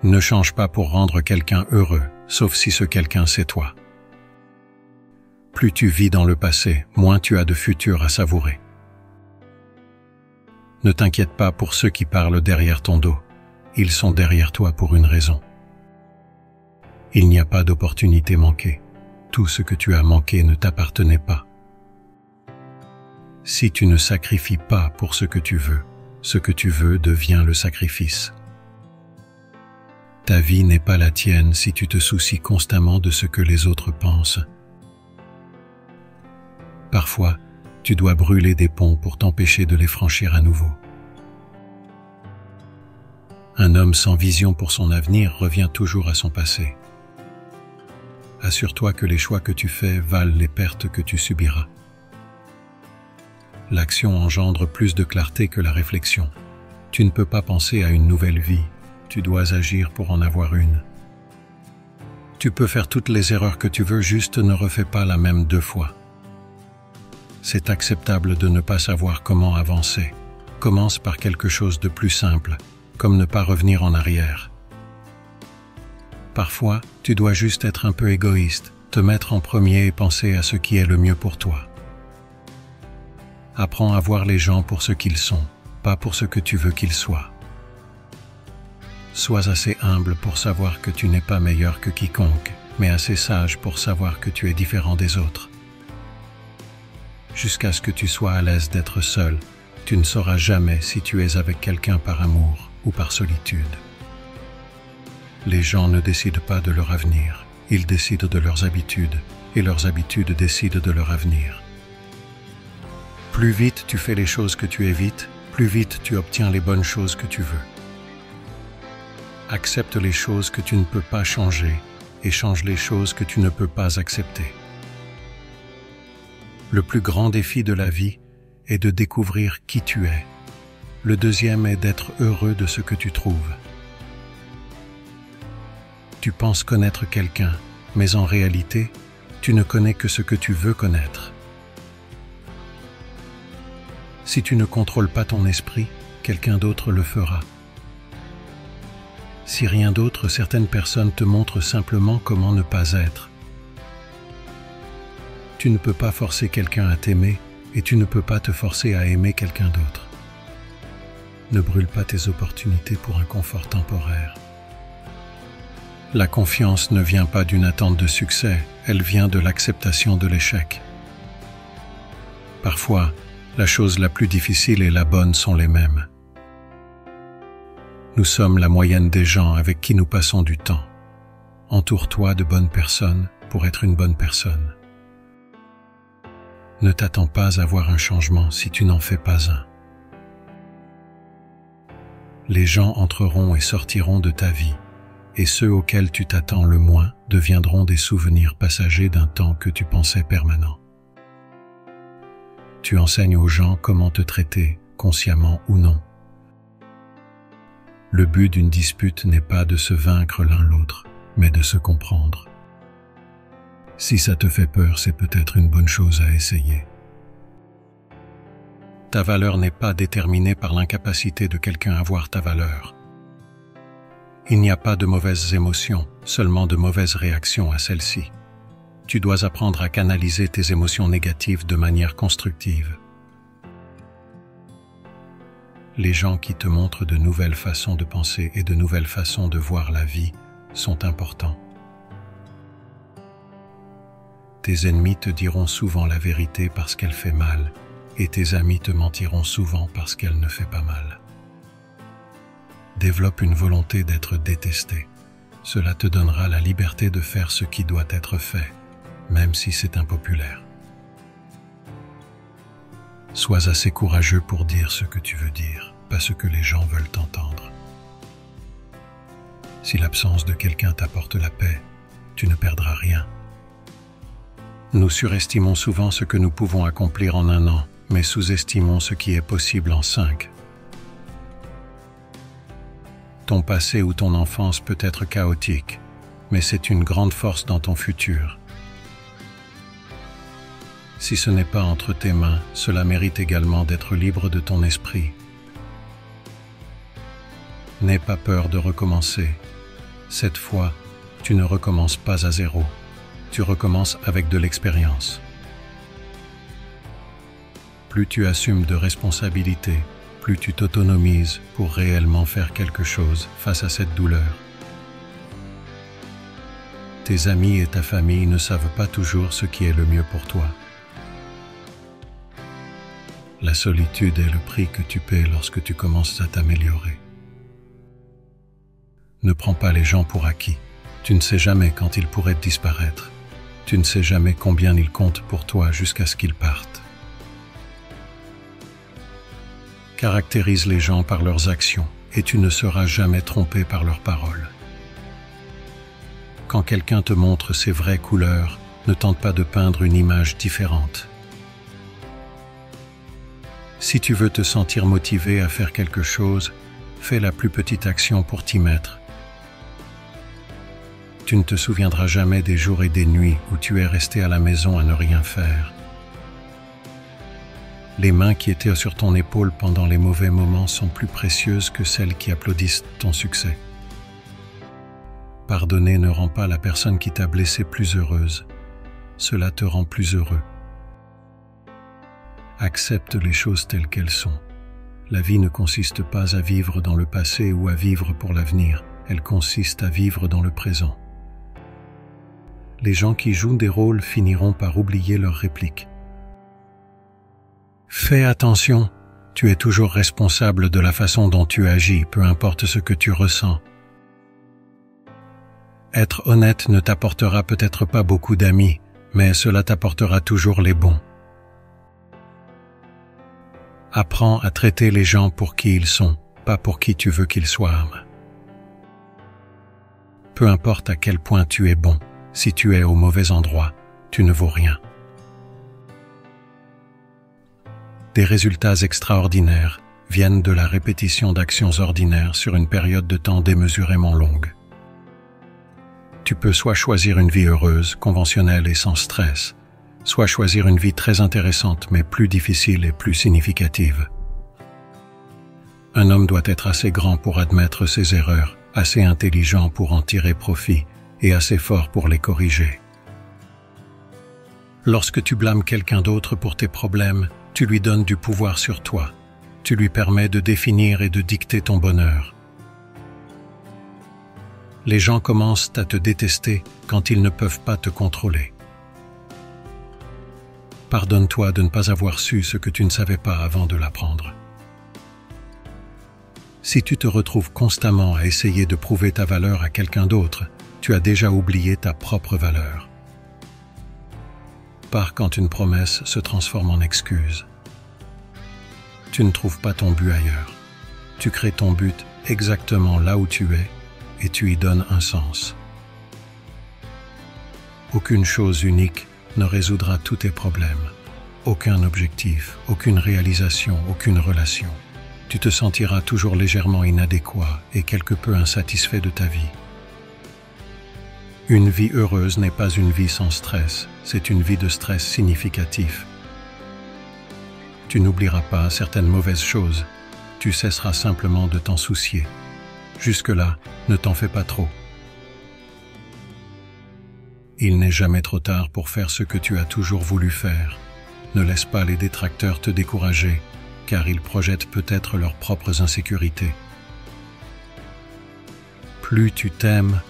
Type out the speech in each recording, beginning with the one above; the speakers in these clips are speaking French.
Ne change pas pour rendre quelqu'un heureux, sauf si ce quelqu'un c'est toi. Plus tu vis dans le passé, moins tu as de futur à savourer. Ne t'inquiète pas pour ceux qui parlent derrière ton dos. Ils sont derrière toi pour une raison. Il n'y a pas d'opportunité manquée. Tout ce que tu as manqué ne t'appartenait pas. Si tu ne sacrifies pas pour ce que tu veux devient le sacrifice. Ta vie n'est pas la tienne si tu te soucies constamment de ce que les autres pensent. Parfois, tu dois brûler des ponts pour t'empêcher de les franchir à nouveau. Un homme sans vision pour son avenir revient toujours à son passé. Assure-toi que les choix que tu fais valent les pertes que tu subiras. L'action engendre plus de clarté que la réflexion. Tu ne peux pas penser à une nouvelle vie, tu dois agir pour en avoir une. Tu peux faire toutes les erreurs que tu veux, juste ne refais pas la même 2 fois. C'est acceptable de ne pas savoir comment avancer. Commence par quelque chose de plus simple, comme ne pas revenir en arrière. Parfois, tu dois juste être un peu égoïste, te mettre en premier et penser à ce qui est le mieux pour toi. Apprends à voir les gens pour ce qu'ils sont, pas pour ce que tu veux qu'ils soient. Sois assez humble pour savoir que tu n'es pas meilleur que quiconque, mais assez sage pour savoir que tu es différent des autres. Jusqu'à ce que tu sois à l'aise d'être seul, tu ne sauras jamais si tu es avec quelqu'un par amour ou par solitude. Les gens ne décident pas de leur avenir, ils décident de leurs habitudes, et leurs habitudes décident de leur avenir. Plus vite tu fais les choses que tu évites, plus vite tu obtiens les bonnes choses que tu veux. Accepte les choses que tu ne peux pas changer et change les choses que tu ne peux pas accepter. Le plus grand défi de la vie est de découvrir qui tu es. Le deuxième est d'être heureux de ce que tu trouves. Tu penses connaître quelqu'un, mais en réalité, tu ne connais que ce que tu veux connaître. Si tu ne contrôles pas ton esprit, quelqu'un d'autre le fera. Si rien d'autre, certaines personnes te montrent simplement comment ne pas être. Tu ne peux pas forcer quelqu'un à t'aimer et tu ne peux pas te forcer à aimer quelqu'un d'autre. Ne brûle pas tes opportunités pour un confort temporaire. La confiance ne vient pas d'une attente de succès, elle vient de l'acceptation de l'échec. Parfois, la chose la plus difficile et la bonne sont les mêmes. Nous sommes la moyenne des gens avec qui nous passons du temps. Entoure-toi de bonnes personnes pour être une bonne personne. Ne t'attends pas à voir un changement si tu n'en fais pas un. Les gens entreront et sortiront de ta vie, et ceux auxquels tu t'attends le moins deviendront des souvenirs passagers d'un temps que tu pensais permanent. Tu enseignes aux gens comment te traiter, consciemment ou non. Le but d'une dispute n'est pas de se vaincre l'un l'autre, mais de se comprendre. Si ça te fait peur, c'est peut-être une bonne chose à essayer. Ta valeur n'est pas déterminée par l'incapacité de quelqu'un à voir ta valeur. Il n'y a pas de mauvaises émotions, seulement de mauvaises réactions à celles-ci. Tu dois apprendre à canaliser tes émotions négatives de manière constructive. Les gens qui te montrent de nouvelles façons de penser et de nouvelles façons de voir la vie sont importants. Tes ennemis te diront souvent la vérité parce qu'elle fait mal, et tes amis te mentiront souvent parce qu'elle ne fait pas mal. Développe une volonté d'être détesté. Cela te donnera la liberté de faire ce qui doit être fait, même si c'est impopulaire. Sois assez courageux pour dire ce que tu veux dire, pas ce que les gens veulent entendre. Si l'absence de quelqu'un t'apporte la paix, tu ne perdras rien. Nous surestimons souvent ce que nous pouvons accomplir en 1 an, mais sous-estimons ce qui est possible en 5. Ton passé ou ton enfance peut être chaotique, mais c'est une grande force dans ton futur. Si ce n'est pas entre tes mains, cela mérite également d'être libre de ton esprit. N'aie pas peur de recommencer. Cette fois, tu ne recommences pas à zéro. Tu recommences avec de l'expérience. Plus tu assumes de responsabilités, plus tu t'autonomises pour réellement faire quelque chose face à cette douleur. Tes amis et ta famille ne savent pas toujours ce qui est le mieux pour toi. La solitude est le prix que tu paies lorsque tu commences à t'améliorer. Ne prends pas les gens pour acquis. Tu ne sais jamais quand ils pourraient disparaître. Tu ne sais jamais combien ils comptent pour toi jusqu'à ce qu'ils partent. Caractérise les gens par leurs actions et tu ne seras jamais trompé par leurs paroles. Quand quelqu'un te montre ses vraies couleurs, ne tente pas de peindre une image différente. Si tu veux te sentir motivé à faire quelque chose, fais la plus petite action pour t'y mettre. Tu ne te souviendras jamais des jours et des nuits où tu es resté à la maison à ne rien faire. Les mains qui étaient sur ton épaule pendant les mauvais moments sont plus précieuses que celles qui applaudissent ton succès. Pardonner ne rend pas la personne qui t'a blessé plus heureuse. Cela te rend plus heureux. Accepte les choses telles qu'elles sont. La vie ne consiste pas à vivre dans le passé ou à vivre pour l'avenir. Elle consiste à vivre dans le présent. Les gens qui jouent des rôles finiront par oublier leurs répliques. Fais attention, tu es toujours responsable de la façon dont tu agis, peu importe ce que tu ressens. Être honnête ne t'apportera peut-être pas beaucoup d'amis, mais cela t'apportera toujours les bons. Apprends à traiter les gens pour qui ils sont, pas pour qui tu veux qu'ils soient. Peu importe à quel point tu es bon, si tu es au mauvais endroit, tu ne vaux rien. Des résultats extraordinaires viennent de la répétition d'actions ordinaires sur une période de temps démesurément longue. Tu peux soit choisir une vie heureuse, conventionnelle et sans stress, soit choisir une vie très intéressante mais plus difficile et plus significative. Un homme doit être assez grand pour admettre ses erreurs, assez intelligent pour en tirer profit et assez fort pour les corriger. Lorsque tu blâmes quelqu'un d'autre pour tes problèmes, tu lui donnes du pouvoir sur toi. Tu lui permets de définir et de dicter ton bonheur. Les gens commencent à te détester quand ils ne peuvent pas te contrôler. Pardonne-toi de ne pas avoir su ce que tu ne savais pas avant de l'apprendre. Si tu te retrouves constamment à essayer de prouver ta valeur à quelqu'un d'autre, tu as déjà oublié ta propre valeur. Pars quand une promesse se transforme en excuse. Tu ne trouves pas ton but ailleurs. Tu crées ton but exactement là où tu es et tu y donnes un sens. Aucune chose unique ne résoudra tous tes problèmes. Aucun objectif, aucune réalisation, aucune relation. Tu te sentiras toujours légèrement inadéquat et quelque peu insatisfait de ta vie. Une vie heureuse n'est pas une vie sans stress, c'est une vie de stress significatif. Tu n'oublieras pas certaines mauvaises choses, tu cesseras simplement de t'en soucier. Jusque-là, ne t'en fais pas trop. Il n'est jamais trop tard pour faire ce que tu as toujours voulu faire. Ne laisse pas les détracteurs te décourager, car ils projettent peut-être leurs propres insécurités. Plus tu t'aimes,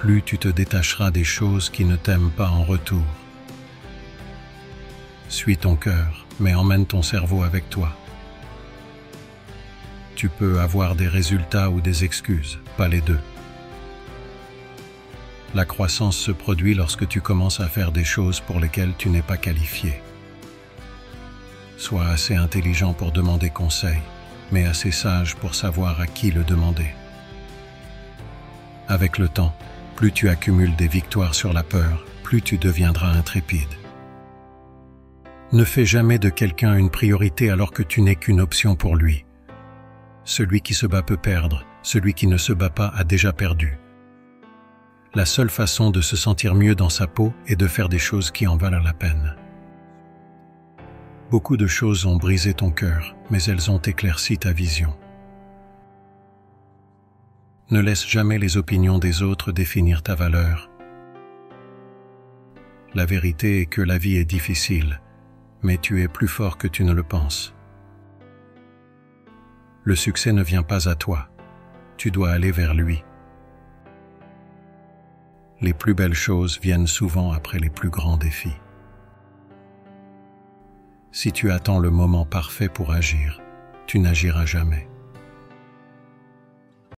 plus tu te détacheras des choses qui ne t'aiment pas en retour. Suis ton cœur, mais emmène ton cerveau avec toi. Tu peux avoir des résultats ou des excuses, pas les deux. La croissance se produit lorsque tu commences à faire des choses pour lesquelles tu n'es pas qualifié. Sois assez intelligent pour demander conseil, mais assez sage pour savoir à qui le demander. Avec le temps, plus tu accumules des victoires sur la peur, plus tu deviendras intrépide. Ne fais jamais de quelqu'un une priorité alors que tu n'es qu'une option pour lui. Celui qui se bat peut perdre, celui qui ne se bat pas a déjà perdu. La seule façon de se sentir mieux dans sa peau est de faire des choses qui en valent la peine. Beaucoup de choses ont brisé ton cœur, mais elles ont éclairci ta vision. Ne laisse jamais les opinions des autres définir ta valeur. La vérité est que la vie est difficile, mais tu es plus fort que tu ne le penses. Le succès ne vient pas à toi, tu dois aller vers lui. Les plus belles choses viennent souvent après les plus grands défis. Si tu attends le moment parfait pour agir, tu n'agiras jamais.